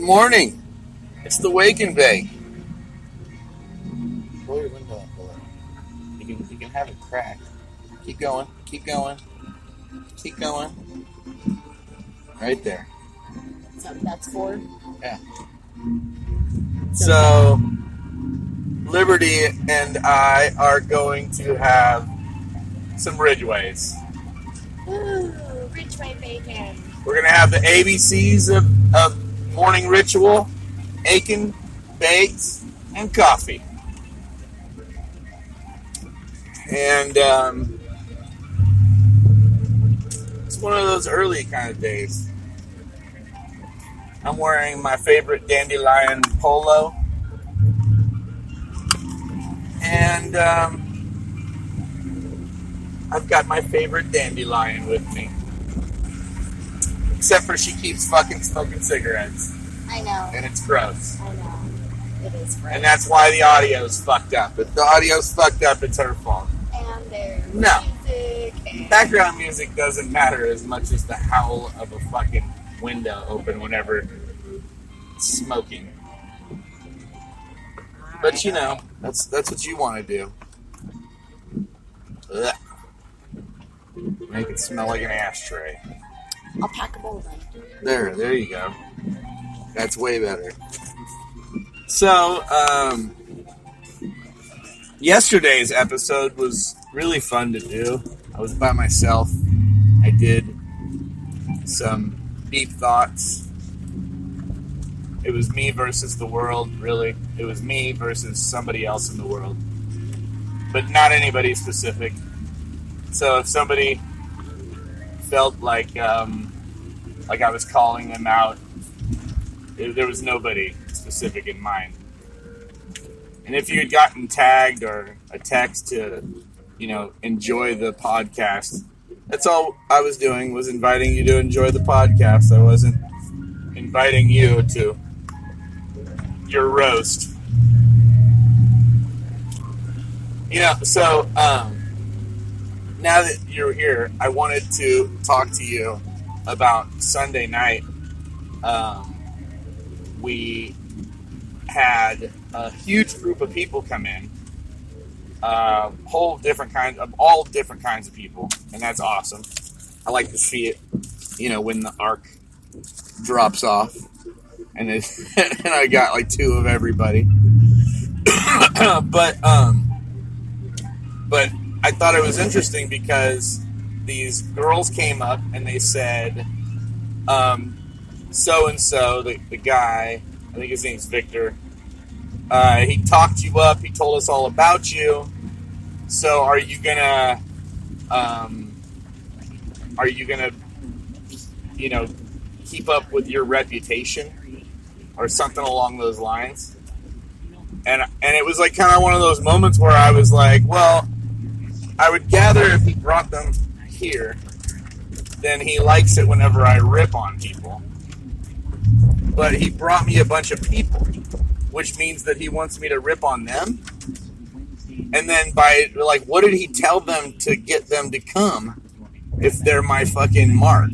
Good morning. It's the Wake and Bake. Roll your window up a little. You can have it cracked. Keep going. Keep going. Keep going. Right there. So that's 4? Yeah. So, Liberty and I are going to have some Ridgeways. Ooh, Ridgeway bacon. We're going to have the ABCs of morning ritual, bacon, baked, and coffee. And it's one of those early kind of days. I'm wearing my favorite dandelion polo. And I've got my favorite dandelion with me. Except for she keeps fucking smoking cigarettes. I know. And it's gross. I know. It is gross. And that's why the audio's fucked up. If the audio's fucked up, it's her fault. And there's music. And background music doesn't matter as much as the howl of a fucking window open whenever it's smoking. But you know, that's what you want to do. Ugh. Make it smell like an ashtray. I'll pack a bowl then. There you go. That's way better. So, yesterday's episode was really fun to do. I was by myself. I did some deep thoughts. It was me versus the world, really. It was me versus somebody else in the world. But not anybody specific. So if somebody felt like I was calling them out, there was nobody specific in mind. And if you had gotten tagged or a text to, enjoy the podcast, that's all I was doing, was inviting you to enjoy the podcast. I wasn't inviting you to your roast. So now that you're here, I wanted to talk to you about Sunday night. We had a huge group of people come in, all different kinds of people, and that's awesome. I like to see it, when the arc drops off, and and I got like 2 of everybody. But I thought it was interesting because these girls came up and they said, so-and-so, the guy, I think his name's Victor, he talked you up, he told us all about you, so are you gonna, keep up with your reputation, or something along those lines? And it was like kind of one of those moments where I was like, well, I would gather if he brought them here, then he likes it whenever I rip on people. But he brought me a bunch of people, which means that he wants me to rip on them. And then what did he tell them to get them to come if they're my fucking mark?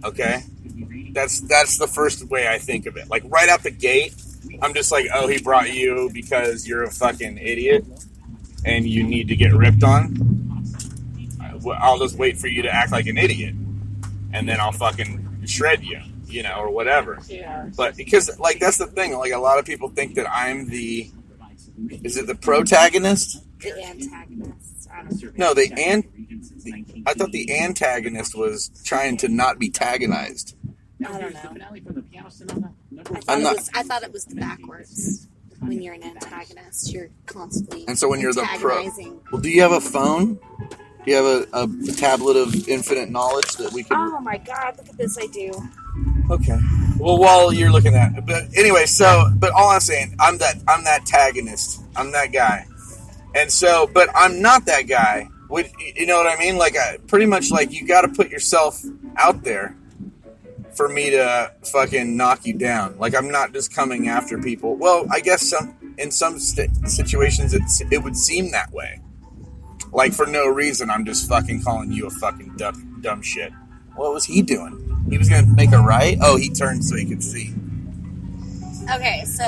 Okay? That's the first way I think of it. Like, right out the gate, I'm just like, oh, he brought you because you're a fucking idiot and you need to get ripped on. I'll just wait for you to act like an idiot, and then I'll fucking shred you, or whatever. Yeah. But because, that's the thing. Like, a lot of people think that I'm is it the protagonist? The antagonist. No, I thought the antagonist was trying to not be tagonized. I don't know. I thought it was the backwards. When you're an antagonist, you're constantly and so when you're the pro. antagonizing. Well, do you have a phone? Do you have a tablet of infinite knowledge that we can? Oh my God! Look at this. I do. Okay. Well, while you're looking at it, but anyway, but all I'm saying, I'm that antagonist. I'm that guy, and so, but I'm not that guy. You know what I mean? Like, pretty much, like, you got to put yourself out there for me to fucking knock you down. Like, I'm not just coming after people. Well, I guess in some situations it would seem that way. Like, for no reason, I'm just fucking calling you a fucking dumb shit. What was he doing? He was going to make a right? Oh, he turned so he could see. Okay, so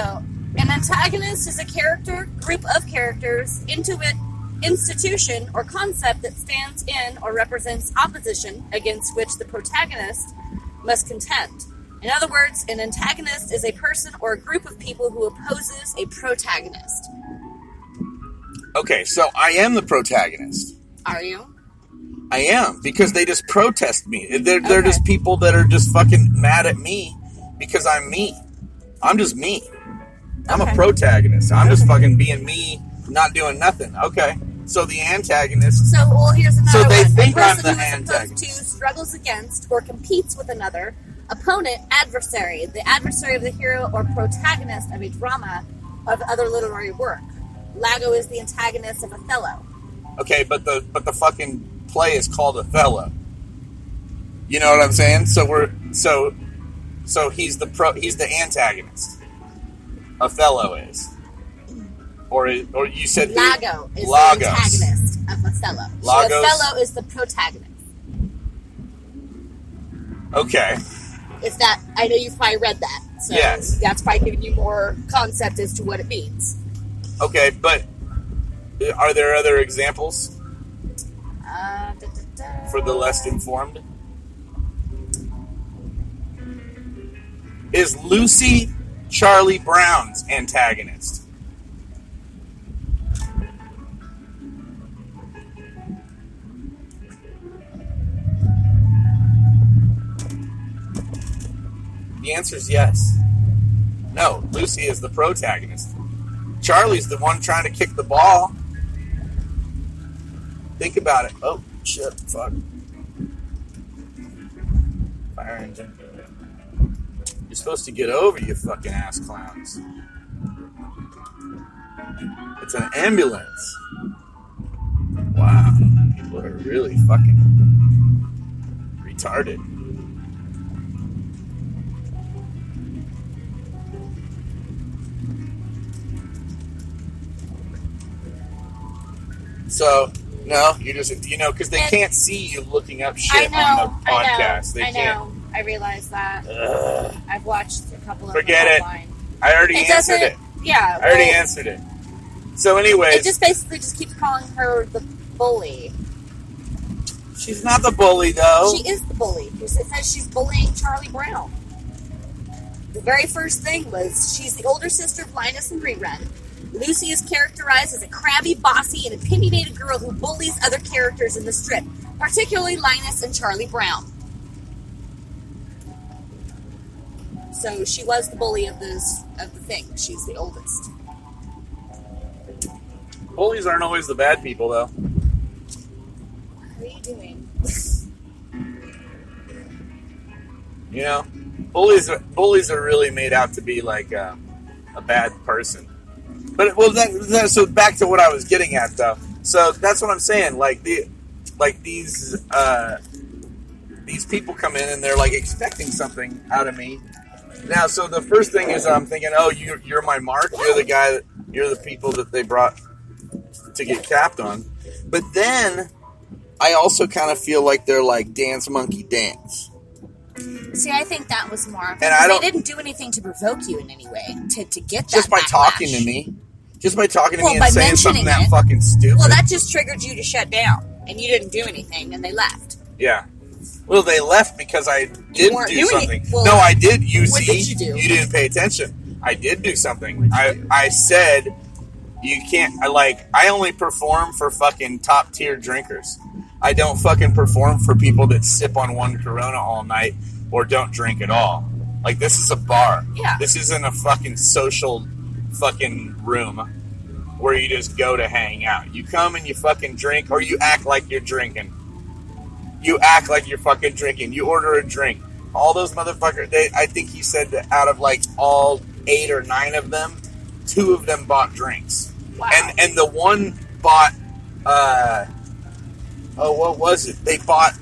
an antagonist is a character, group of characters, institution, or concept that stands in or represents opposition against which the protagonist must contend. In other words, an antagonist is a person or a group of people who opposes a protagonist. Okay, so I am the protagonist. Are you? I am, because they just protest me. They're just people that are just fucking mad at me because I'm me. I'm just me. I'm a protagonist. I'm just fucking being me, not doing nothing. Okay. So the antagonist. So, well, here's another So they one. think I'm the A person who is opposed antagonist. to, struggles against, or competes with another opponent, adversary. The adversary of the hero or protagonist of a drama of other literary work. Lago is the antagonist of Othello. Okay, but the fucking play is called Othello. You know what I'm saying? So he's the antagonist. Othello is. Or you said Lago is Lagos. the antagonist of Othello. Lagos. So Othello is the protagonist. Okay. If that, I know you've probably read that. So Yes. that's probably giving you more concept as to what it means. Okay, but are there other examples for the less informed? Is Lucy Charlie Brown's antagonist? The answer is yes. No, Lucy is the protagonist. Charlie's the one trying to kick the ball. Think about it. Oh, shit. Fuck. Fire engine. You're supposed to get over, you fucking ass clowns. It's an ambulance. Wow. People are really fucking retarded. So, no, you just, because they can't see you looking up shit on the podcast. They can't. I realize that. Ugh. I've watched a couple of Forget them it. online. I already answered it. Yeah. I already answered it. So, anyways. It just basically just keeps calling her the bully. She's not the bully, though. She is the bully. It says she's bullying Charlie Brown. The very first thing was she's the older sister of Linus and Rerun. Lucy is characterized as a crabby, bossy, and opinionated girl who bullies other characters in the strip, particularly Linus and Charlie Brown. So she was the bully of the thing. She's the oldest. Bullies aren't always the bad people, though. What are you doing? Bullies are really made out to be like a bad person. But so back to what I was getting at, though. So that's what I'm saying. These people come in and they're like expecting something out of me. Now, so the first thing is I'm thinking, oh, you're my mark. You're the people that they brought to get capped on. But then I also kind of feel like they're like dance monkey dance. See, I think that was more of it. And They didn't do anything to provoke you in any way to get that just by backlash. talking to me. Just by talking to me by and saying something that mentioning it. fucking stupid. Well, that just triggered you to shut down, and you didn't do anything, and they left. Yeah. Well, they left because I didn't do something. Well, no, I did. What did you do? You didn't pay attention. I did do something. I said you can't. I only perform for fucking top tier drinkers. I don't fucking perform for people that sip on one Corona all night or don't drink at all. Like, this is a bar. Yeah. This isn't a fucking social fucking room where you just go to hang out. You come and you fucking drink, or you act like you're drinking. You act like you're fucking drinking. You order a drink. All those motherfuckers, I think he said that out of like all 8 or 9 of them, 2 of them bought drinks. Wow. And the one bought, what was it? They bought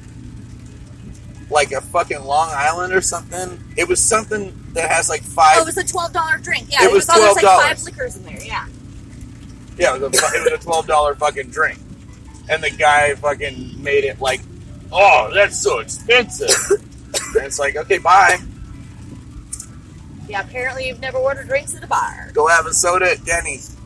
like a fucking Long Island or something. It was something that has like 5. Oh, it was a $12 drink. Yeah, It was there's like $12. 5 liquors in there. Yeah. Yeah, it was a $12 fucking drink. And the guy fucking made it like, oh, that's so expensive. And it's like, okay, bye. Yeah, apparently you've never ordered drinks at a bar. Go have a soda at Denny's.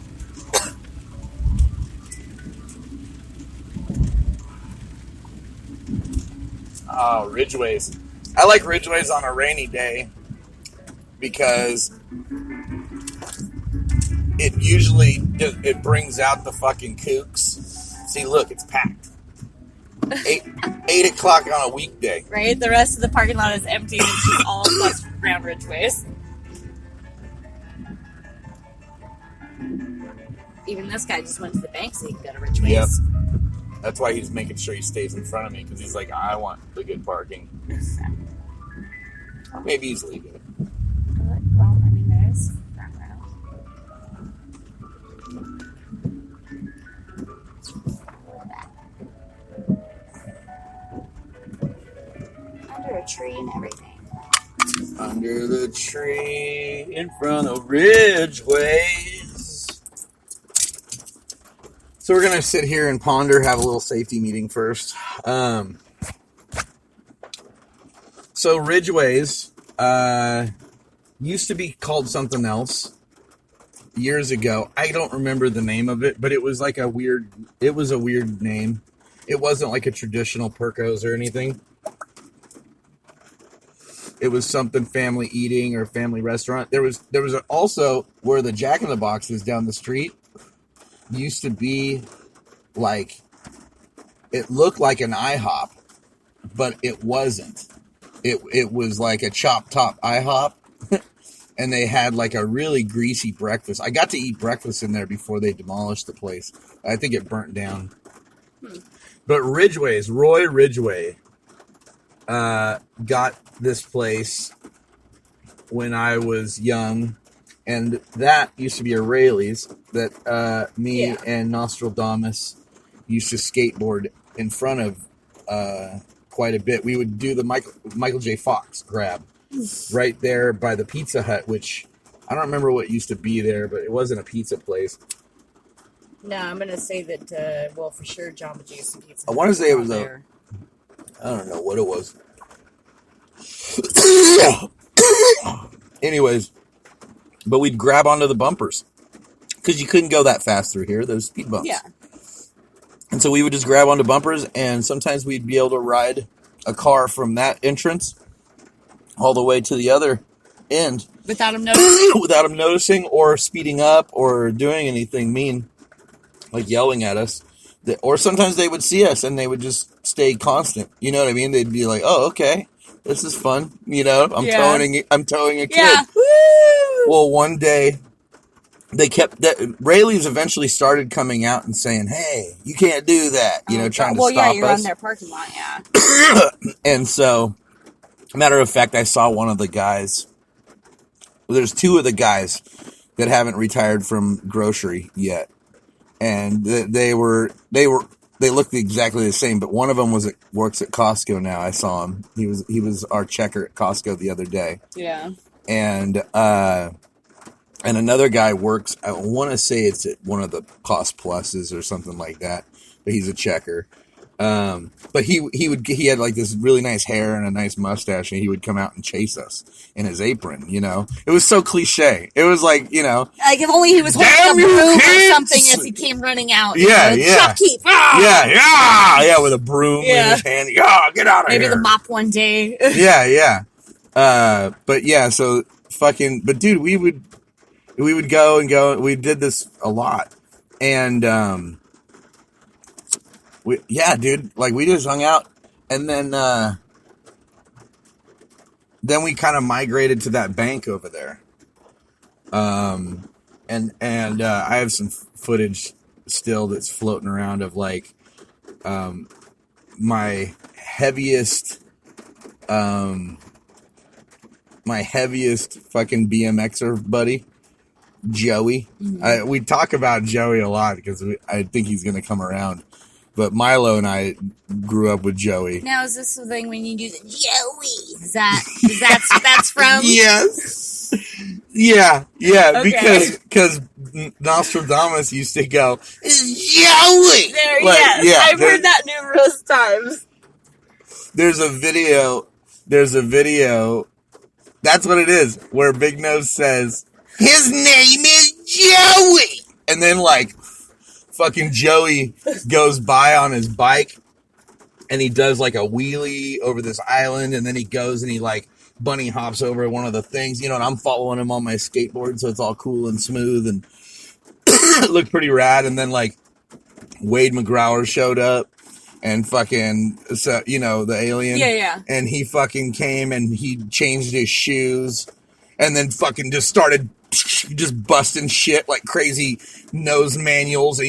Oh, Ridgeways. I like Ridgeways on a rainy day because it brings out the fucking kooks. See, look, it's packed. 8 o'clock on a weekday. Right? The rest of the parking lot is empty and it's just all plus round Ridgeways. Even this guy just went to the bank so he can go to Ridgeways. Yep. That's why he's making sure he stays in front of me, because he's like, I want the good parking. Or maybe he's leaving. Well, I mean, there's front row. Under a tree and everything. Under the tree in front of Ridgeways. So we're going to sit here and ponder, have a little safety meeting first. So Ridgeways used to be called something else years ago. I don't remember the name of it, but it was like a weird name. It wasn't like a traditional Perco's or anything. It was something family eating or family restaurant. There was also where the Jack in the Box is down the street. Used to be like, it looked like an IHOP, but it wasn't. It was like a chop top IHOP, and they had like a really greasy breakfast. I got to eat breakfast in there before they demolished the place. I think it burnt down. But Ridgeways, Roy Ridgway, got this place when I was young. And that used to be a Rayleigh's that me and Nostradamus used to skateboard in front of quite a bit. We would do the Michael J. Fox grab right there by the Pizza Hut, which I don't remember what used to be there, but it wasn't a pizza place. No, I'm going to say that, well, for sure, Jamba Juice and Pizza Hut. I want to say it was there. I don't know what it was. Anyways. But we'd grab onto the bumpers because you couldn't go that fast through here. There's speed bumps. Yeah. And so we would just grab onto bumpers, and sometimes we'd be able to ride a car from that entrance all the way to the other end. Without him noticing? Without him noticing or speeding up or doing anything mean, like yelling at us. Or sometimes they would see us and they would just stay constant. You know what I mean? They'd be like, oh, okay, this is fun. You know, I'm towing a kid. Yeah. Well, one day, Rayleigh's eventually started coming out and saying, hey, you can't do that, trying to stop us. Well, yeah, you're on their parking lot, yeah. And so, matter of fact, I saw one of the guys, there's two of the guys that haven't retired from grocery yet. And they looked exactly the same, but one of them works at Costco now. I saw him. He was our checker at Costco the other day. Yeah. And another guy works, I want to say it's at one of the Cost Pluses or something like that, but he's a checker. But he had like this really nice hair and a nice mustache, and he would come out and chase us in his apron, It was so cliche. It was like, like if only he was holding a broom or something as he came running out. Yeah. Shopkeep. Ah! Yeah, with a broom in his hand. Yeah, get out of here. Maybe the mop one day. Yeah. But yeah, so but dude, we would go and go. We did this a lot. And, dude, like we just hung out, and then we kind of migrated to that bank over there. And I have some footage still that's floating around of like, my heaviest fucking BMXer buddy, Joey. Mm-hmm. We talk about Joey a lot because I think he's going to come around. But Milo and I grew up with Joey. Now, is this the thing when you do the Joey? That's what that's from? Yes. Yeah. Okay. Because Nostradamus used to go, Joey! There, like, yes. I've heard that numerous times. There's a video That's what it is. Where Big Nose says, his name is Joey! And then, like, fucking Joey goes by on his bike and he does, like, a wheelie over this island, and then he goes and he, like, bunny hops over one of the things, you know, and I'm following him on my skateboard, so it's all cool and smooth and it looked pretty rad. And then, like, Wade McGrower showed up and fucking, so, you know, the alien. Yeah. And he fucking came and he changed his shoes and then fucking just started just busting shit like crazy nose manuals. And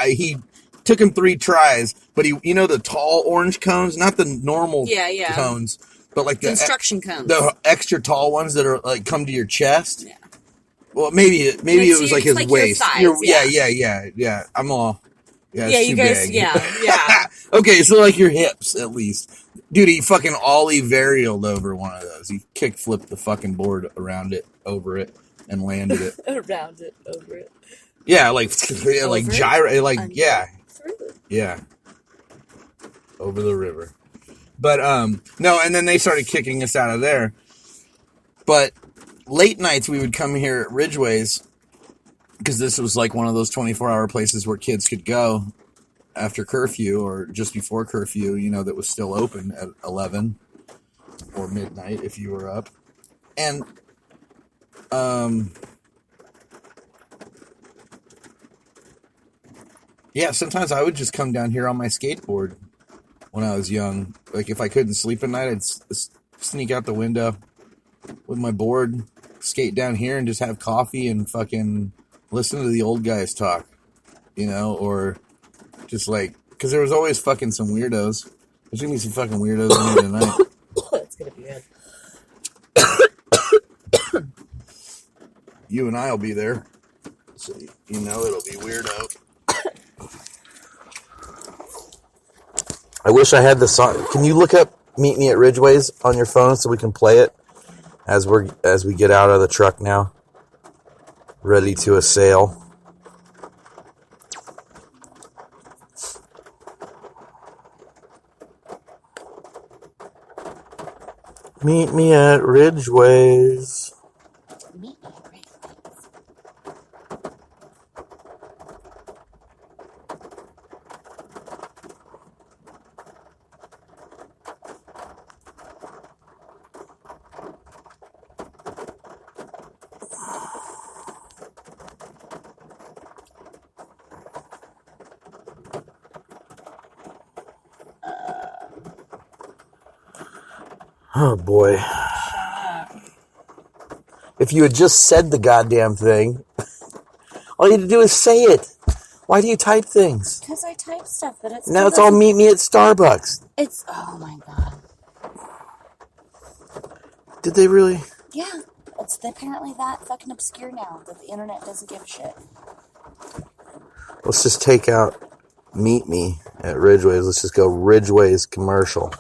he took him 3 tries, but he, you know, the tall orange cones, not the normal cones, but like the instruction cones, the extra tall ones that are like come to your chest. Yeah. Well, maybe it was like his waist. Yeah. I'm all. Yeah, it's you too guys. big. Yeah. Okay, so like your hips at least, dude. He fucking ollie varialed over one of those. He kick flipped the fucking board around it, over it, and landed it around it, over it. Yeah, like gyro, like yeah, over the river. But no, and then they started kicking us out of there. But late nights we would come here at Ridgeways, because this was like one of those 24-hour places where kids could go after curfew or just before curfew, you know, that was still open at 11 or midnight if you were up. And yeah, sometimes I would just come down here on my skateboard when I was young. Like, if I couldn't sleep at night, I'd sneak out the window with my board, skate down here, and just have coffee and fucking listen to the old guys talk, you know, or just like, because there was always fucking some weirdos. There's gonna be some fucking weirdos in here tonight. It's gonna be good. You and I will be there, so you know it'll be weirdo. I wish I had the song. Can you look up "Meet Me at Ridgeways" on your phone so we can play it as we get out of the truck now, ready to assail? Meet me at Ridgeways. Meet me at Ridgeways. Oh boy. If you had just said the goddamn thing, all you had to do is say it. Why do you type things? Because I type stuff, but it's... Now it's all meet me at Starbucks. It's... Oh my god. Did they really? Yeah. It's apparently that fucking obscure now that the internet doesn't give a shit. Let's just take out meet me at Ridgeways. Let's just go Ridgeways commercial.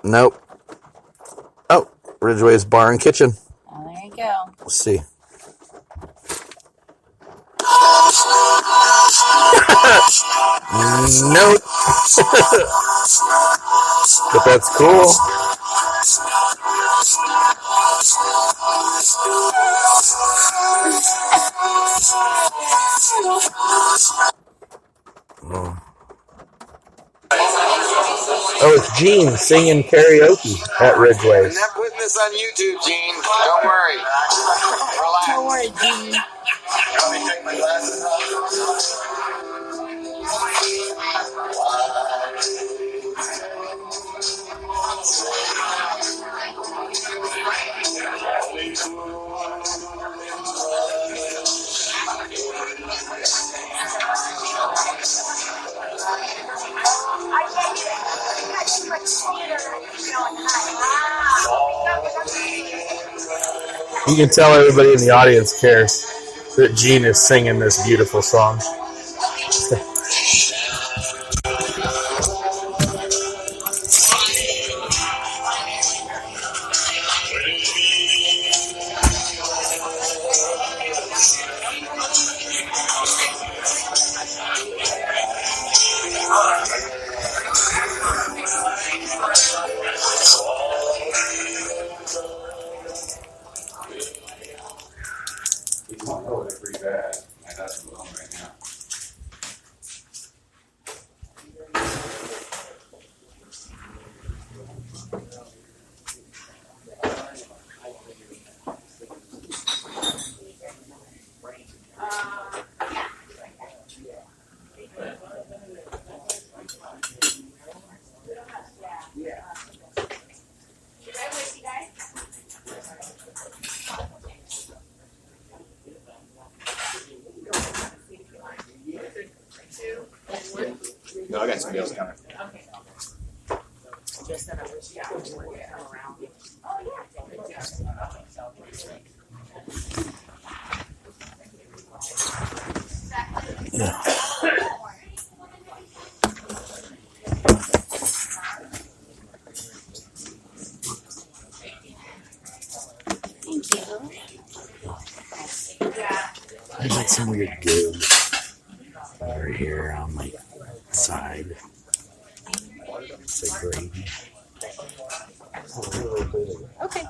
Nope. Oh, Ridgeway's Bar and Kitchen. Oh, there you go. Let's see. Nope. But that's cool. Oh, it's Gene singing karaoke at Ridgeways. I'm not putting this on YouTube, Gene. Don't worry. Relax. Don't worry, Gene. Let me take my glasses off. You can tell everybody in the audience cares that Gene is singing this beautiful song. No, I got somebody else coming. Thank you. There's like some weird goo over here on my side. It's like gravy. Okay.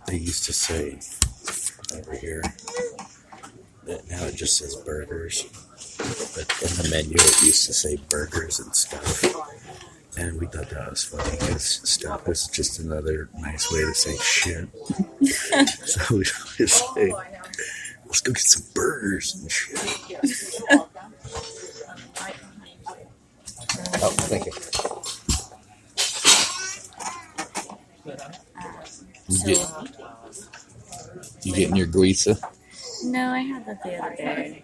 They used to say over here that now it just says burgers. But in the menu it used to say burgers and stuff. And we thought that was funny because stuff is just another nice way to say shit. So we always say, let's go get some burgers and shit. Oh, thank you. You getting your guisa? No, I had that the other day.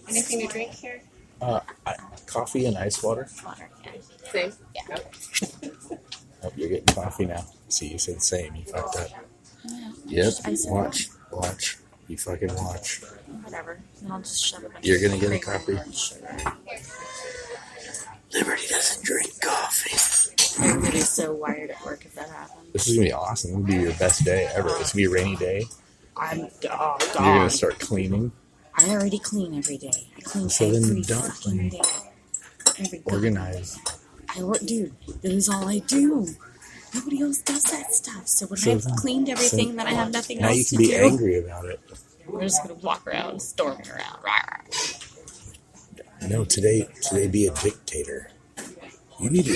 Anything to drink here? Coffee and ice water. Water. Same. Yeah. Oh, you're getting coffee now. See, you said same. You fucked up. Yeah. Yep. I said Watch. You fucking watch. whatever. Then I'll just shove it. You're gonna get a coffee? Sugar. Liberty doesn't drink coffee. I'm gonna be so wired at work if that happens. This is gonna be awesome. This will be your best day ever. It's gonna be a rainy day. I'm You're gonna start cleaning. I already clean every day. I clean So then every don't fucking day. Every Organize. Dude, that is all I do. Nobody else does that stuff. So when So I've then- cleaned everything, then I have nothing Now else you can to be do. angry about it. We're just gonna walk around, storming around. No, today be a dictator. We need to,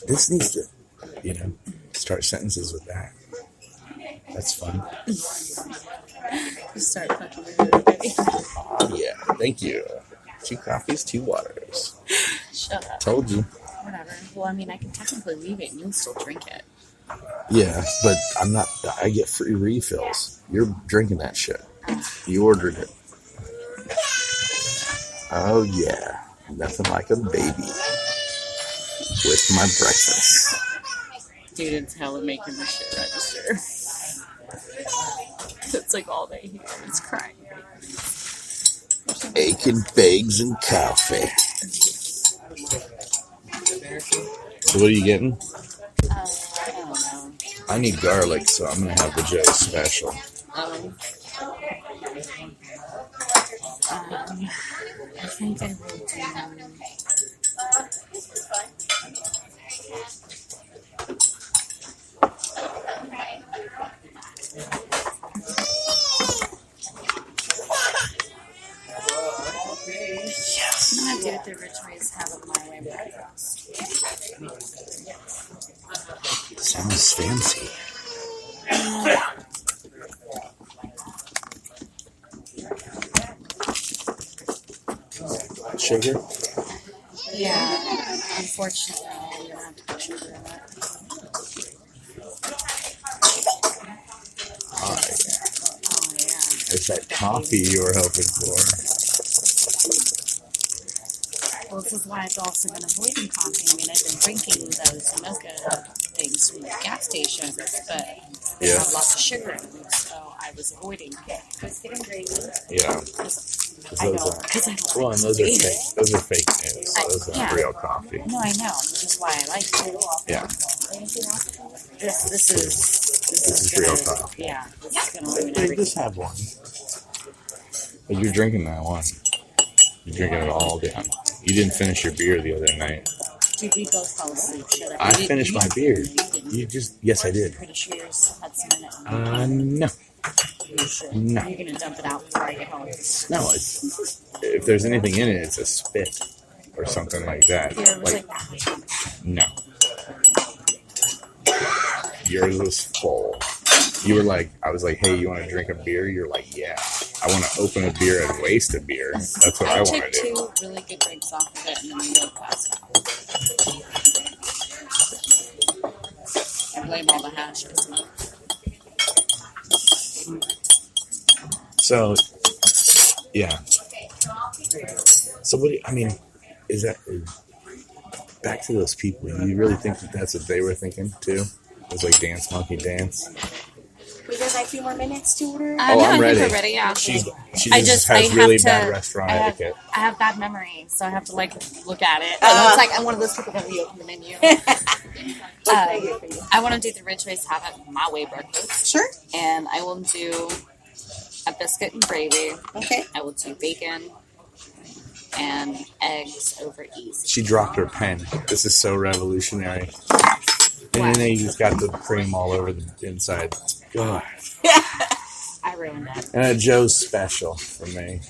this needs to, start sentences with that. That's fun. Just start fucking with everybody. Oh, yeah, thank you. 2 coffees, 2 waters. Shut up. Told you. Whatever. Well, I mean, I can technically leave it and you'll still drink it. Yeah, but I get free refills. You're drinking that shit. You ordered it. Oh, yeah. Nothing like a baby with my breakfast. Dude, it's hella making the shit register. It's like all they hear is crying. Bacon, eggs, and coffee. So what are you getting? I don't know. I need garlic, so I'm going to have the Joe special. I think I will do. Yes. I'm gonna do it the Ridgeways have it my way breakfast. Sounds fancy. Sugar? Yeah, unfortunately, I'm gonna have to put sugar in it. Oh, yeah. Oh yeah. It's that coffee you were hoping for. Well, this is why I've also been avoiding coffee. I mean, I've been drinking those mocha things from the gas station, but they Yeah. have lots of sugar in them, so I was avoiding biscuit and gravy. Yeah. I know, because I don't Well, like and those are coffee. fake. Those are fake news. Those aren't Yeah. real coffee. No, I know, which is why I like it. Yeah. This is real gonna, coffee. Yeah, this is gonna ruin Hey, everything. just have one. But you're drinking that one. You're drinking it all down. You didn't finish your beer the other night. Dude, we both fell asleep. Shut up. I You finished didn't- my beer. You didn't. You just, yes, I did. Pretty sure yours had some in it. No. You should. no. You're gonna dump it out before I get home. No, if there's anything in it, it's a spit or something like that. Beer was like, No. Yours was full. You were like, I was like, hey, you want to drink a beer? You're like, yeah. I want to open a beer and waste a beer. That's what I want to took do. 2 really good drinks off of it and then we both passed out. I blame all the hashes. So, yeah. So what? Is that back to those people? You really think that that's what they were thinking too? It was like Dance Monkey Dance. We got like 2 more minutes to order. Oh, no, I'm I ready. think we're ready, yeah. She I just I has have really to- bad restaurant etiquette. I have bad memory, so I have to like look at it. It's like I'm one of those people that reopen the menu. I want to do the Ridgeways have it my way breakfast, Sure. and I will do a biscuit and gravy. Okay. I will do bacon and eggs over easy. She dropped her pen. This is so revolutionary. And Wow. then you just got the cream all over the inside. God. I ruined it. And a Joe's special for me.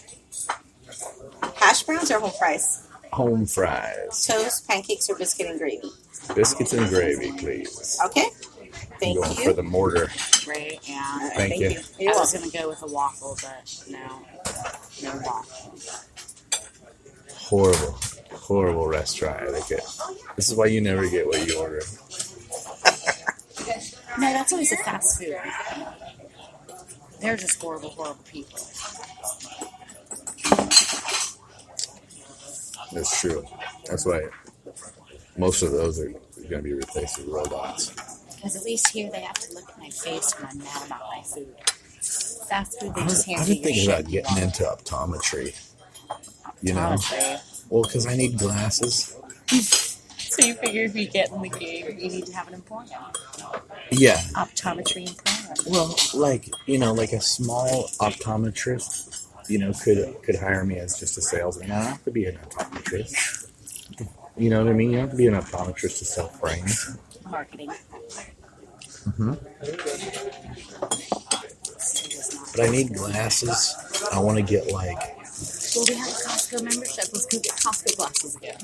Hash browns or whole fries? Home fries. Toast, pancakes, or biscuit and gravy? Biscuits and gravy, please. Okay. I'm Thank going you. for the mortar. Right? Yeah. Thank you. You're I was welcome. gonna go with a waffle, but no waffle. Horrible restaurant etiquette. This is why you never get what you order. No, that's always a fast food. They're just horrible people. That's true. That's why most of those are going to be replaced with robots. Because at least here they have to look at my face when I'm mad about my food. Fast food, they just hand I've you been your thinking shit. about getting into optometry. You know? Optometry. Well, because I need glasses. So you figure if you get in the game, you need to have an employment. Yeah. Optometry employment. Well, like a small optometrist, could hire me as just a salesman. I don't have to be an optometrist. You know what I mean? You don't have to be an optometrist to sell frames. Marketing. Mm-hmm. But I need glasses. I want to get Well, we have a Costco membership. Let's go get Costco glasses again.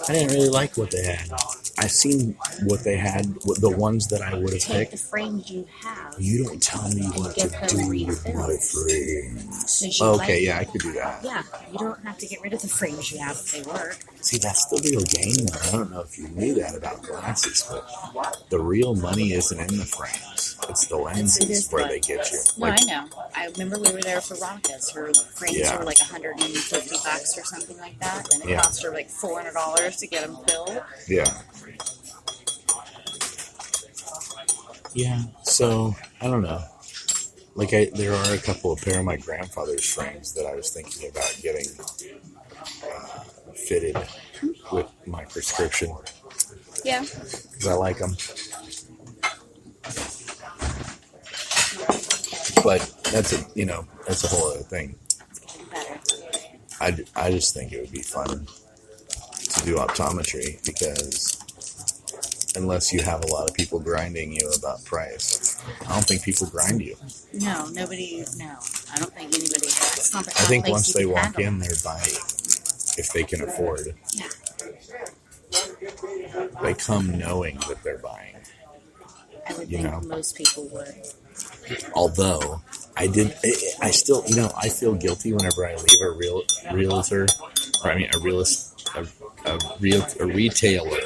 I didn't really like what they had. I seen what they had, the ones that I would have Take the picked. frames you have. You don't tell me what to Get them do with my refilled. frames. 'Cause you Okay, like- yeah, I could do that. Yeah, you don't have to get rid of the frames you have if they work. See, that's the real game, though. I don't know if you knew that about glasses, but the real money isn't in the frames. It's the lenses where they get you. No, I know. I remember we were there for Ronica's. Her frames Yeah. were like $150 or something like that, and it Yeah. cost her like $400 to get them filled. Yeah. Yeah, so, I don't know. There are a couple of pair of my grandfather's frames that I was thinking about getting fitted with my prescription. Yeah. Because I like them. But that's a whole other thing. Better. I just think it would be fun to do optometry because unless you have a lot of people grinding you about price, I don't think people grind you. No, nobody. No, I don't think anybody. It's not the I think place once you they can walk handle. in, they're buying if they can afford. Yeah. They come knowing that they're buying. I would You think know. most people would. Although I still, I feel guilty whenever I leave a retailer.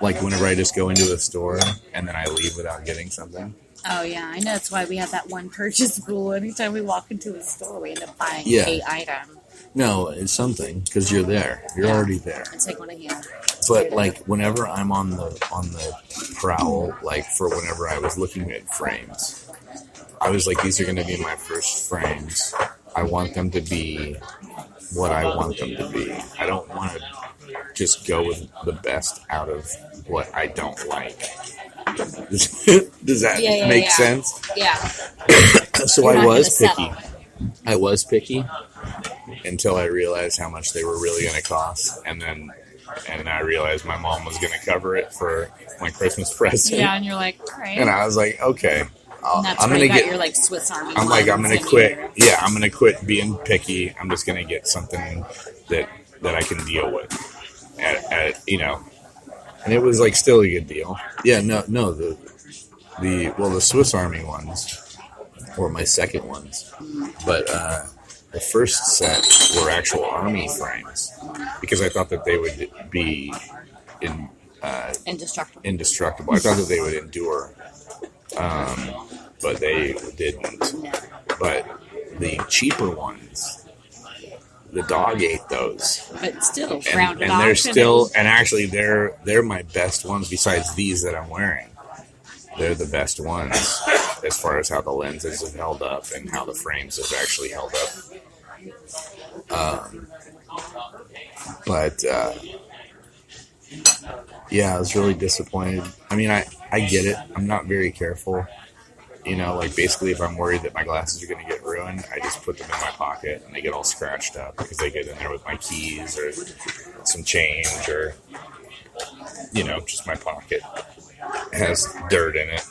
Like whenever I just go into a store and then I leave without getting something. Oh yeah, I know. That's why we have that one purchase rule. Anytime we walk into a store, we end up buying Yeah. a item. No, it's something because you're there. You're Yeah. already there. And take one of hand. But like whenever I'm on the prowl, like for whenever I was looking at frames, I was like, these are going to be my first frames. I want them to be what I want them to be. I don't want to just go with the best out of what I don't like. Does that make sense? Yeah. So You're I not was gonna picky. settle. I was picky until I realized how much they were really going to cost, and I realized my mom was going to cover it for my Christmas present. Yeah, and you're like, all right. And I was like, okay, and that's I'm where gonna you got get. your like Swiss Army. I'm like, I'm ones gonna and quit. your- Yeah, I'm gonna quit being picky. I'm just gonna get something that I can deal with. And it was like still a good deal. Yeah, no, the Swiss Army ones or my second ones. But the first set were actual army frames because I thought that they would be indestructible. I thought that they would endure, but they didn't. But the cheaper ones, the dog ate those. But still, and they're still, and actually they're my best ones besides these that I'm wearing. They're the best ones as far as how the lenses have held up and how the frames have actually held up. But yeah, I was really disappointed. I mean, I get it. I'm not very careful. You know, like basically if I'm worried that my glasses are going to get ruined, I just put them in my pocket and they get all scratched up because they get in there with my keys or some change or, you know, just my pocket has dirt in it.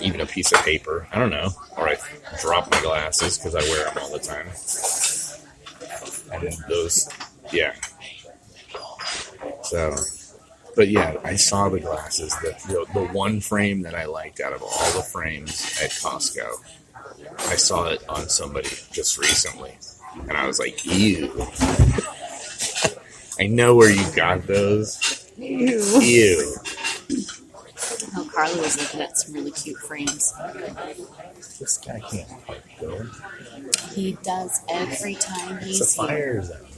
Even a piece of paper. I don't know. Or I drop my glasses because I wear them all the time. And then those, yeah. So, but yeah, I saw the glasses. The one frame that I liked out of all the frames at Costco, I saw it on somebody just recently. And I was like, ew. I know where you got those. Ew. Oh, Carla was looking at some really cute frames. This guy can't park though. He does every time he's It's a fire zone.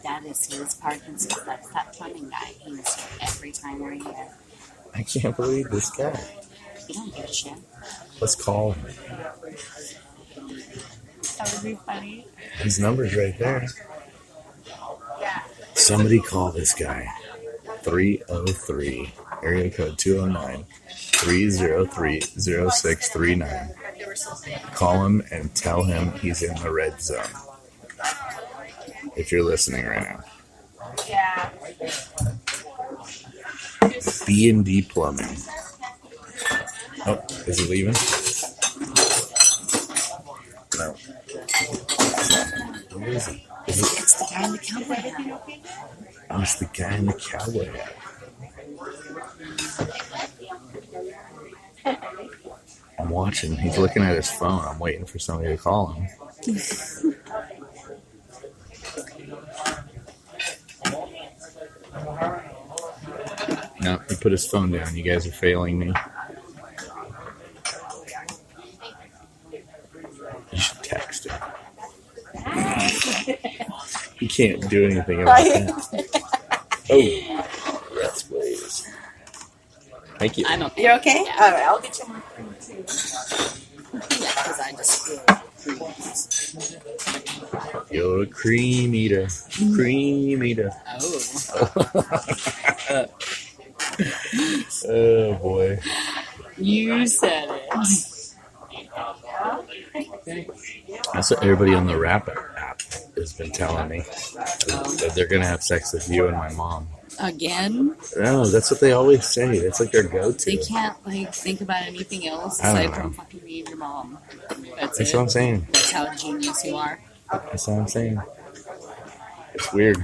That is his parking spot. That's that plumbing guy. He's here every time we're here. I can't believe this guy. You don't give a shit. Let's call him. That would be funny. His number's right there. Somebody call this guy. 303, area code 209-303-0639. Call him and tell him he's in the red zone. If you're listening right now. Yeah. B&D Plumbing. Oh, is he leaving? No. Where is he? It's the guy in the cowboy hat. Oh, it's the guy in the cowboy hat. I'm watching. He's looking at his phone. I'm waiting for somebody to call him. No, he put his phone down. You guys are failing me. You should text him. He can't do anything about that. Oh, yes, please. Thank you. I'm okay. You're okay? Yeah. All right, I'll get you more cream too. Yeah, because I just feel creams. You're a cream eater. Cream eater. Oh. Oh, boy. You said it. That's what everybody on the Rap app has been telling me. That they're going to have sex with you and my mom. Again? No, that's what they always say. That's like their go-to. They can't, like, think about anything else I don't aside know. from fucking me and your mom. That's what I'm saying. That's how genius you are. That's what I'm saying. It's weird.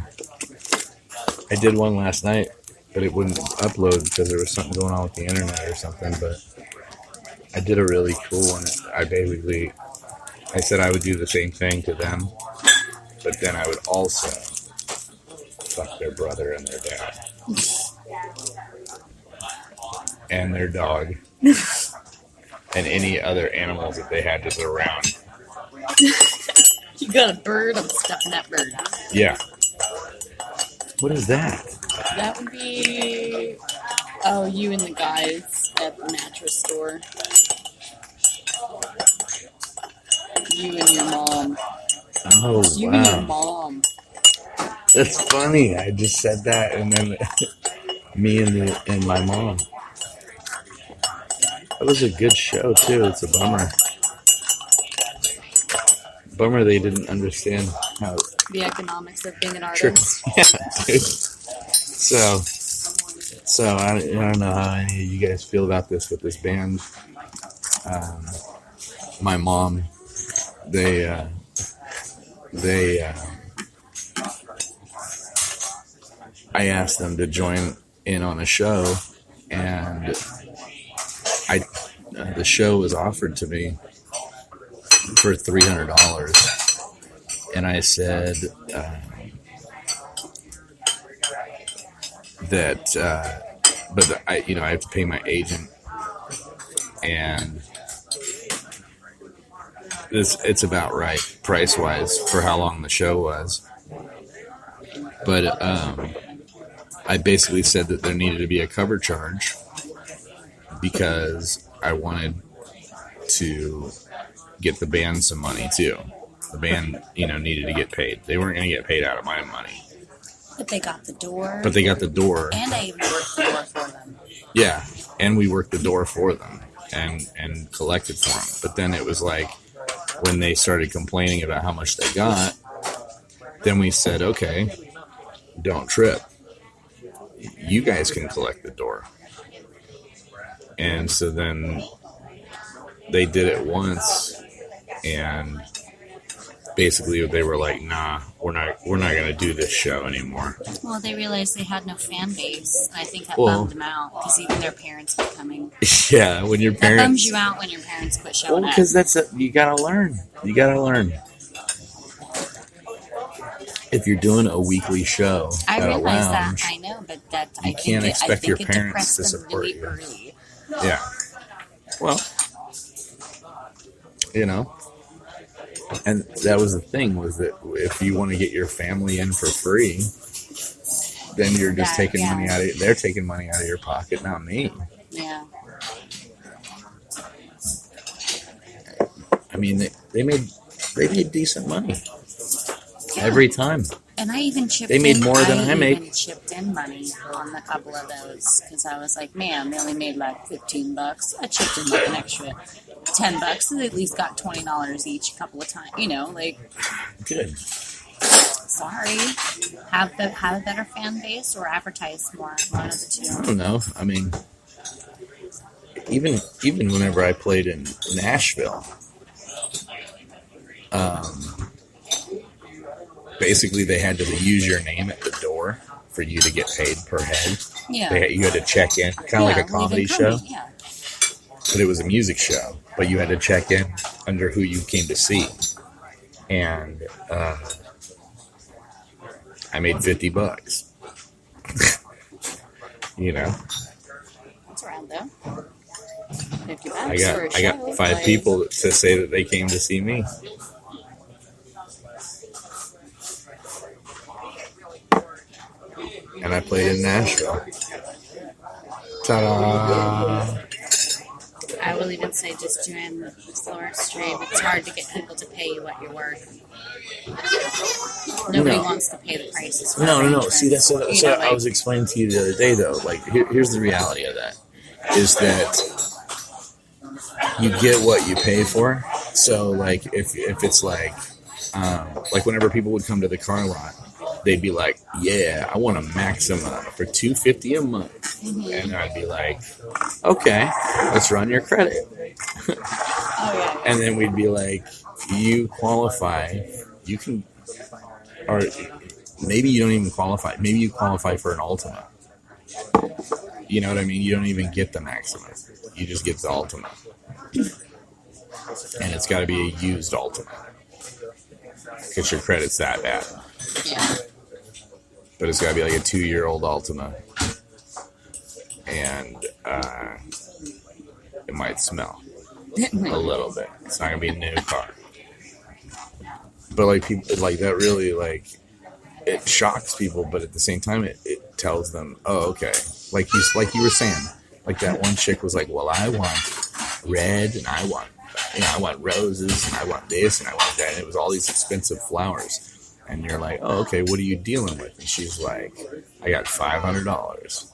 I did one last night, but it wouldn't upload because there was something going on with the internet or something. But I did a really cool one. I said I would do the same thing to them, but then I would also fuck their brother and their dad. And their dog. And any other animals that they had just around. You got a bird, I'm stuffing that bird. Yeah. What is that? That would be... Oh, you and the guys at the mattress store. You and your mom. Oh, You and your wow. mom. That's funny. I just said that, and then me and my mom. That was a good show, too. It's a bummer. Bummer they didn't understand how... The economics of being an True. artist. Yeah, dude. So I don't know how any of you guys feel about this with this band. My mom, I asked them to join in on a show, and the show was offered to me for $300, and I said but I have to pay my agent, and it's about right price wise for how long the show was. But I basically said that there needed to be a cover charge because I wanted to get the band some money too. The band, needed to get paid. They weren't going to get paid out of my money. But they got the door. And I even worked the door for them. Yeah, and we worked the door for them and collected for them. But then it was like when they started complaining about how much they got, then we said, okay, don't trip. You guys can collect the door. And so then they did it once, and basically they were like, nah, we're not going to do this show anymore. Well, they realized they had no fan base, and I think that bummed them out, because even their parents were coming. Yeah, when your parents... That bums you out when your parents quit showing up. Well, because you got to learn. You got to learn. If you're doing a weekly show I at a realize lounge, that. I know, but that you can't expect your parents to support you. Early. Yeah. Well, and that was the thing, was that if you want to get your family in for free, then you're just taking money out of, they're taking money out of your pocket, not me. Yeah. I mean, they made decent money every time. And I even chipped in. They made more than I make. I even chipped in money on a couple of those because I was like, man, they only made like $15. I chipped in like an extra $10. So they at least got $20 each a couple of times. Good. Sorry. Have a better fan base or advertise more. One of the two. I don't know. I mean, even whenever I played in Nashville, basically they had to use your name at the door for you to get paid per head. Yeah. You had to check in, kind of like a comedy show. Yeah. But it was a music show. But you had to check in under who you came to see. And I made $50. That's around though. $50 I for a show. got 5 people to say that they came to see me. And I played in Nashville. Ta-da! I will even say just doing the slower stream, it's hard to get people to pay you what you're worth. Nobody wants to pay the prices for No. See, that's what I was explaining to you the other day, though. Like, here's the reality of that. Is that you get what you pay for. So, like, if it's like whenever people would come to the car lot, they'd be like, yeah, I want a Maxima for $250 a month. Mm-hmm. And I'd be like, okay, let's run your credit. And then we'd be like, you qualify, you can, or maybe you don't even qualify. Maybe you qualify for an Ultima. You know what I mean? You don't even get the Maxima. You just get the Ultima. And it's got to be a used Ultima. Because your credit's that bad. Yeah. But it's got to be like a 2-year-old Ultima. And it might smell a little bit. It's not going to be a new car. But like people, like that really, like, it shocks people, but at the same time it tells them, oh, okay. Like you were saying, like that one chick was like, well, I want red and I want roses and I want this and I want that. And it was all these expensive flowers. And you're like, oh, okay, what are you dealing with? And she's like, I got $500.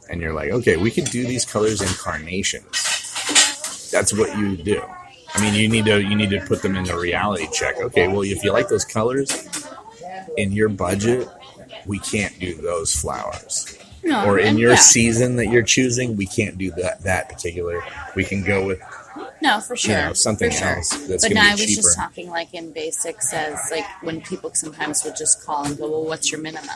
And you're like, okay, we can do these colors in carnations. That's what you do. I mean, you need to put them in the reality check. Okay, well, if you like those colors in your budget, we can't do those flowers. No, or in your season that you're choosing, we can't do that particular. We can go with for sure. Something for else sure. that's but going now to be I was cheaper. just talking like in basics as like when people sometimes would just call and go, well, what's your minimum?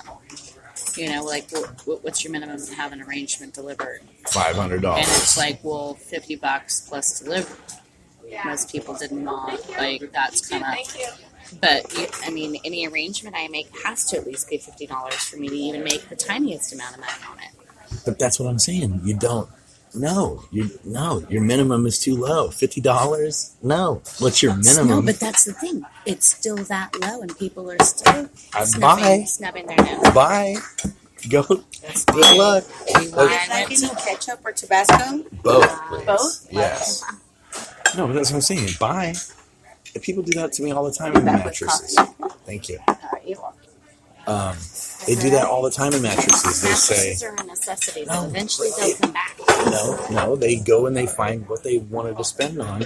You know, like, what's your minimum to have an arrangement delivered? $500. And it's like, well, $50 plus delivery. Most people did not. Like, that's kind of. But, I mean, any arrangement I make has to at least be $50 for me to even make the tiniest amount of money on it. But that's what I'm saying. You don't. No, your minimum is too low. $50? No. What's your minimum? No, but that's the thing. It's still that low, and people are still snubbing their nose. Bye. Go. Good luck. I went Any ketchup or Tabasco? Both. Please. Both? Yes. No, but that's what I'm saying. Bye. And people do that to me all the time in mattresses. Thank you. They do that all the time in mattresses. They say, mattresses are a necessity, No, though. Eventually they'll come back. no, they go and they find what they wanted to spend on,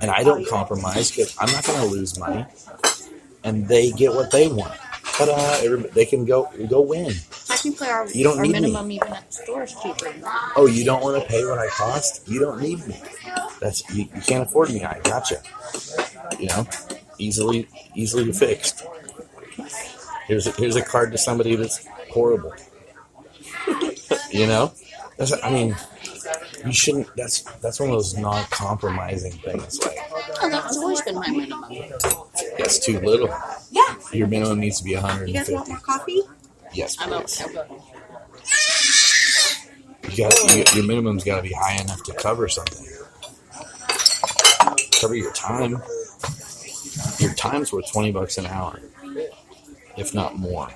and I don't compromise because I'm not going to lose money, and they get what they want. Ta-da! They can go win. Technically, our You don't need minimum me. even at the store is cheaper than that. Oh, you don't want to pay what I cost? You don't need me. That's you can't afford me. I gotcha. You know, easily fixed. Here's a card to somebody that's horrible. You know, you shouldn't. That's one of those non-compromising things. Like, Oh, that's always been my minimum. that's too little. Yeah. Your minimum needs to be You guys want 150. more coffee? Yes, I'm please. okay. Your minimum's got to be high enough to cover something. Cover your time. Your time's worth $20 an hour, if not more.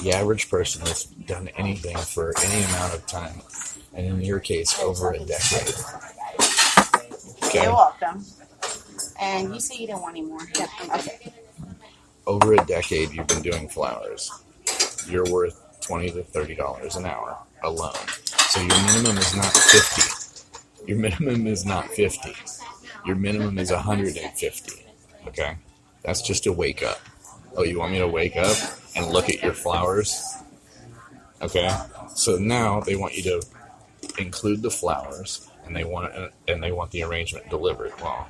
The average person has done anything for any amount of time, and in your case, over a decade. Okay, You're welcome. And you say you don't want any more? Yeah. Okay. over a decade, you've been doing flowers. You're worth $20 to $30 an hour alone. So your minimum is not 50. Your minimum is not 50. Your minimum is 150. Okay? That's just to wake up. Oh, you want me to wake up and look at your flowers? Okay? So now they want you to include the flowers, and they want the arrangement delivered. Well,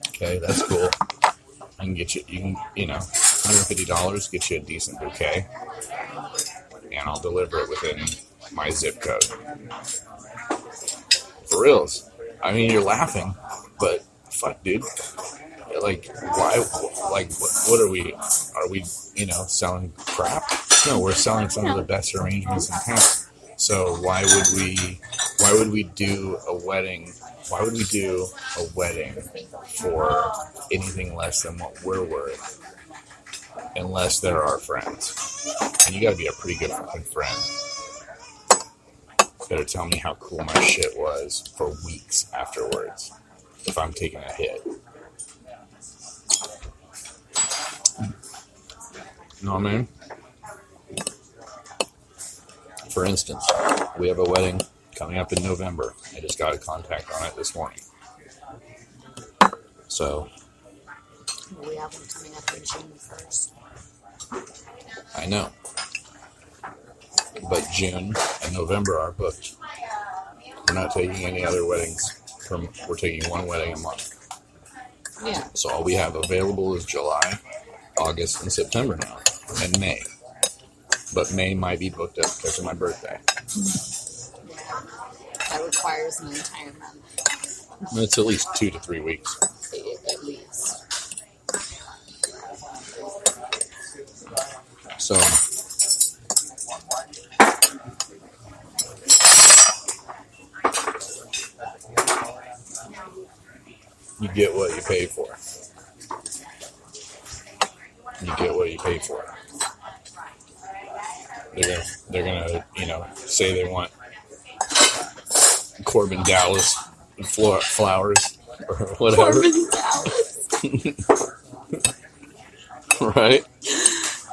okay, that's cool. I can get you $150 get you a decent bouquet, and I'll deliver it within my zip code. For reals. I mean, you're laughing, but fuck, dude. Like, why? Like, what are we? Are we, selling crap? No, we're selling some of the best arrangements in town. So why would we do a wedding? Why would we do a wedding for anything less than what we're worth? Unless they're our friends. And you gotta be a pretty good fucking friend. Better tell me how cool my shit was for weeks afterwards if I'm taking a hit. You know what I mean? For instance, we have a wedding coming up in November. I just got a contact on it this morning. So, We have one coming up in June 1st. I know. But June and November are booked. We're not taking any other weddings. We're taking one wedding a month. Yeah. So all we have available is July, August, and September now, and May. But May might be booked up because of my birthday. That requires an entire month, It's at least 2 to 3 weeks. at least. So, you get what you pay for. You get what you pay for. They're gonna, say they want Corbin Dallas flowers or whatever. Corbin Dallas. Right?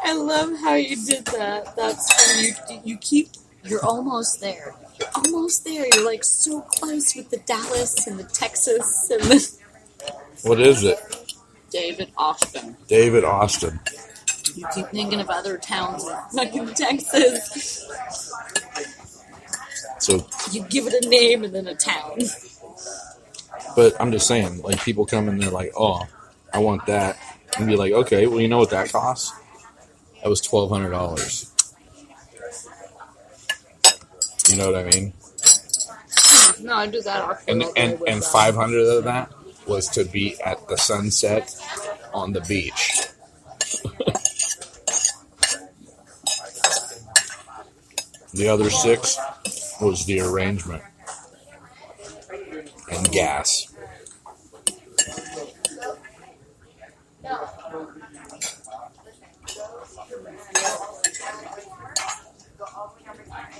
I love how you did that. That's when you're almost there. You're almost there. You're like so close with the Dallas and the Texas and the What is it? David Austin. David Austin. You keep thinking of other towns in fucking Texas. So, You give it a name and then a town. but I'm just saying, like, people come and they're like, oh, I want that. And be like, okay, well, you know what that costs? That was $1,200. You know what I mean? No, I do that. And 500 of that was to be at the sunset on the beach. The other 6 was the arrangement and gas.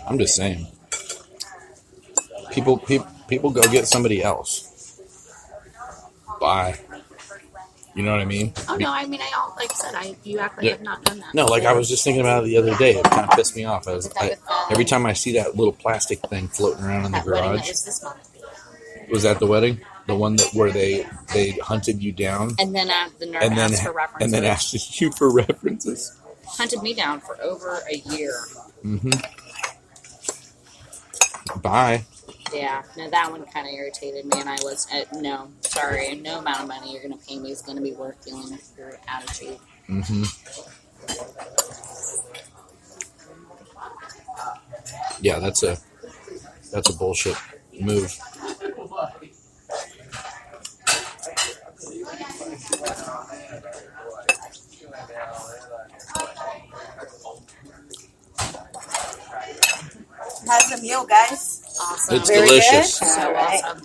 I'm just saying. People go get somebody else. Bye. You know what I mean? Oh no, I mean like I said, you act like I've not done that. No, like I was just thinking about it the other day. It kind of pissed me off. Every time I see that little plastic thing floating around in the garage. This month. Was that the wedding? The one where they hunted you down? And then the nurse asked for references. And then asked you for references? Hunted me down for over a year. Mm-hmm. Bye. Yeah, no, that one kind of irritated me, and I was, no, sorry, no amount of money you're going to pay me is going to be worth dealing with your attitude. Mm-hmm. Yeah, that's a bullshit move. How's the meal, guys? Awesome. It's delicious. Good? So Right. awesome.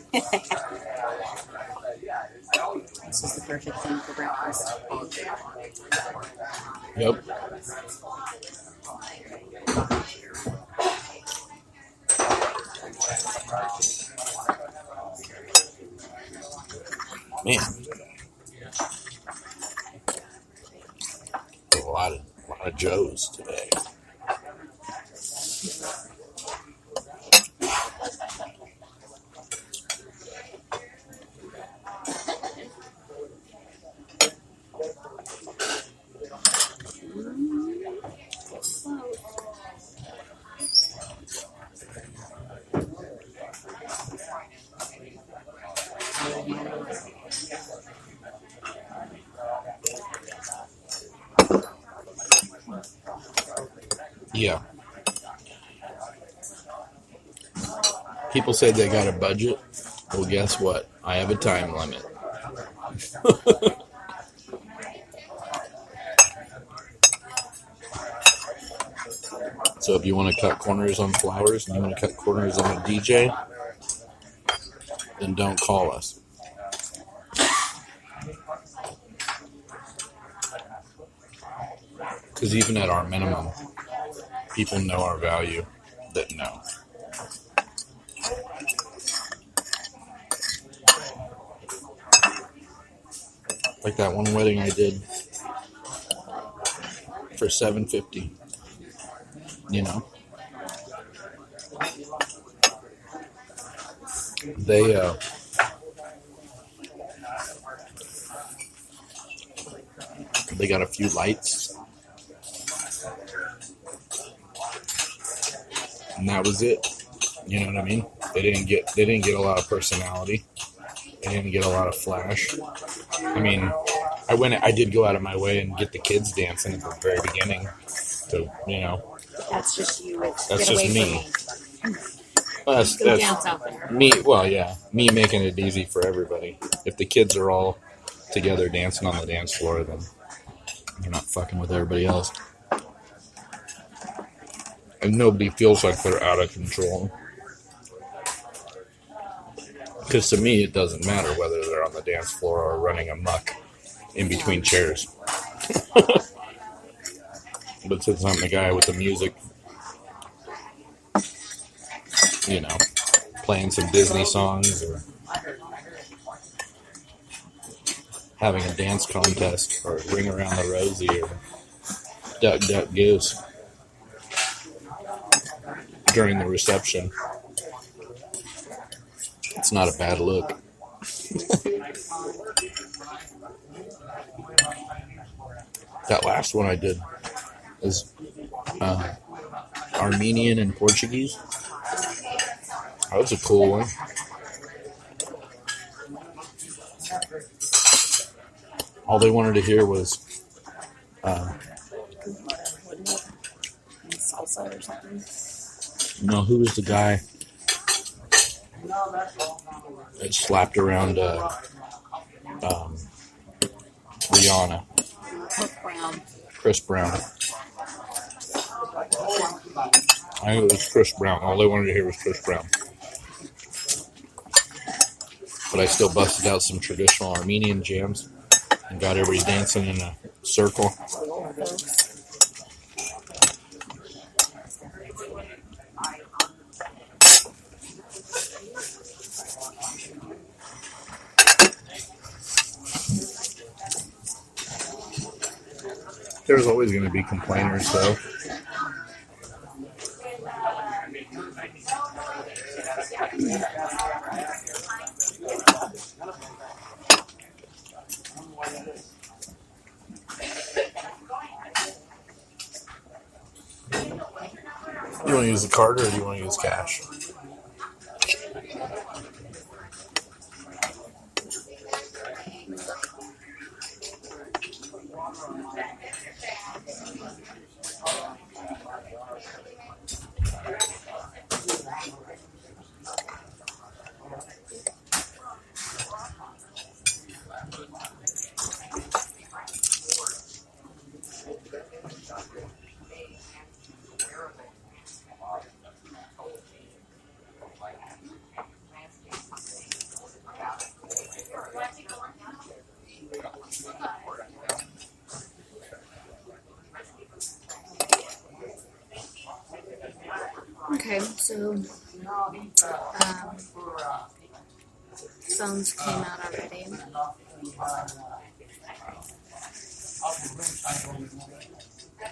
This is the perfect thing for breakfast. Yep. Man. A lot of Joes today. Yeah. People say they got a budget. Well, guess what? I have a time limit. So if you want to cut corners on flowers and you want to cut corners on a DJ, then don't call us. Because even at our minimum, people know our value that know. Like that one wedding I did for $750. You know, they got a few lights, and that was it. You know what I mean? They didn't get a lot of personality. They didn't get a lot of flash. I mean, I did go out of my way and get the kids dancing at the very beginning. So, you know. That's just you. That's just me. That's Dance out there. me. Well, yeah, me making it easy for everybody. If the kids are all together dancing on the dance floor, then they're not fucking with everybody else. And nobody feels like they're out of control. Because to me, it doesn't matter whether they're on the dance floor or running amok in between chairs. But since I'm the guy with the music, you know, playing some Disney songs or having a dance contest or Ring Around the Rosie or Duck Duck Goose during the reception, it's not a bad look. That last one I did was Armenian and Portuguese. That was a cool one. All they wanted to hear was bracelet or something. No, who was the guy that slapped around Rihanna? Chris Brown. I think it was Chris Brown. All they wanted to hear was Chris Brown. But I still busted out some traditional Armenian jams and got everybody dancing in a circle. There's always going to be complainers, though. You want to use the card or do you want to use cash? Okay, so phones came out already.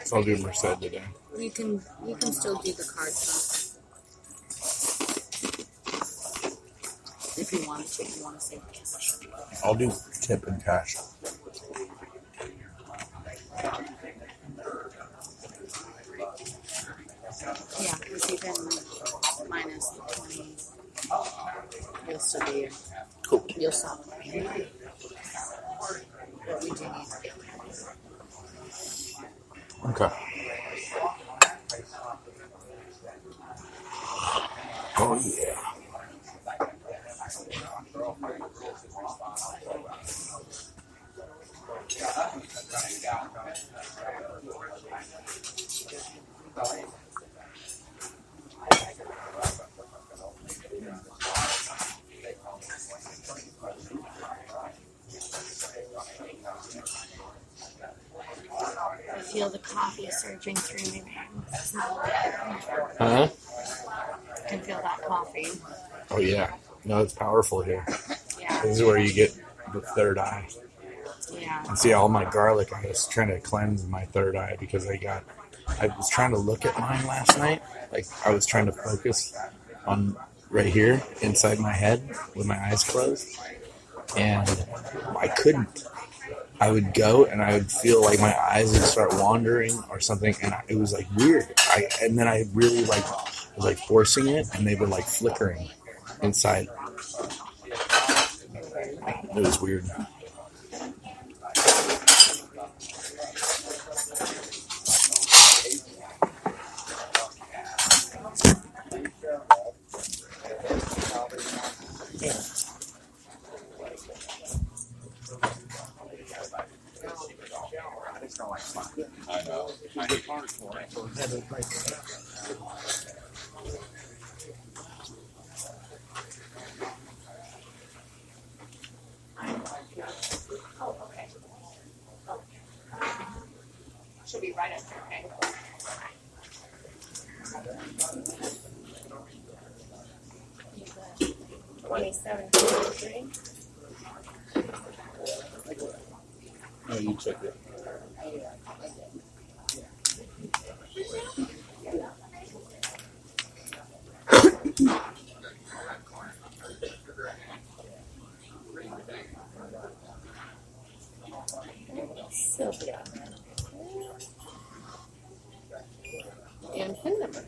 So I'll do Merced today. You can still do the card stuff if you want to. If you want to save cash. I'll do tip and cash. Yeah, because even minus the 20, you'll still be Cool. You'll stop. But we do need to get Okay. Oh, yeah. I feel the coffee surging through me. Huh? I can feel that coffee. Oh, yeah. No, it's powerful here. Yeah. This is where you get the third eye. Yeah. And see, all my garlic, I was trying to cleanse my third eye because I was trying to look at mine last night. Like, I was trying to focus on right here inside my head with my eyes closed. And I couldn't. I would go and I would feel like my eyes would start wandering or something. And it was like weird. And then I really was like forcing it and they were like flickering inside. It was weird. She'll be right up there, okay? $27.43. Oh, you took it. Sylvia. And PIN number.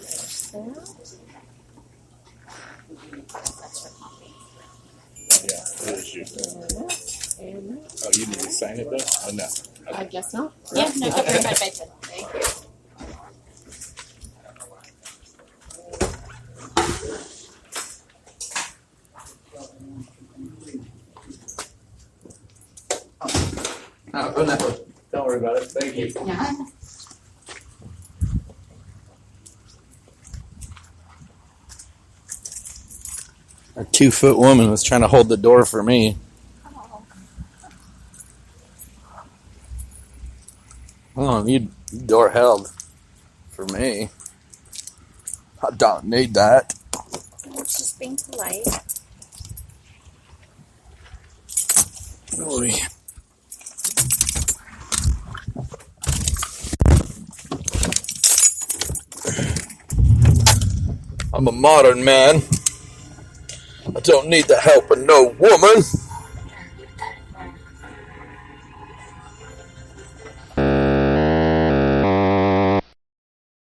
So, Oh, you need to sign it though? Oh no. I guess not. Yeah, no, go bring my bacon. Thank you. Oh no. Don't worry about it. Thank you. Yeah. A 2-foot woman was trying to hold the door for me. I don't need the door held for me. I don't need that. It's just being polite. Oy. I'm a modern man. I don't need the help of no woman.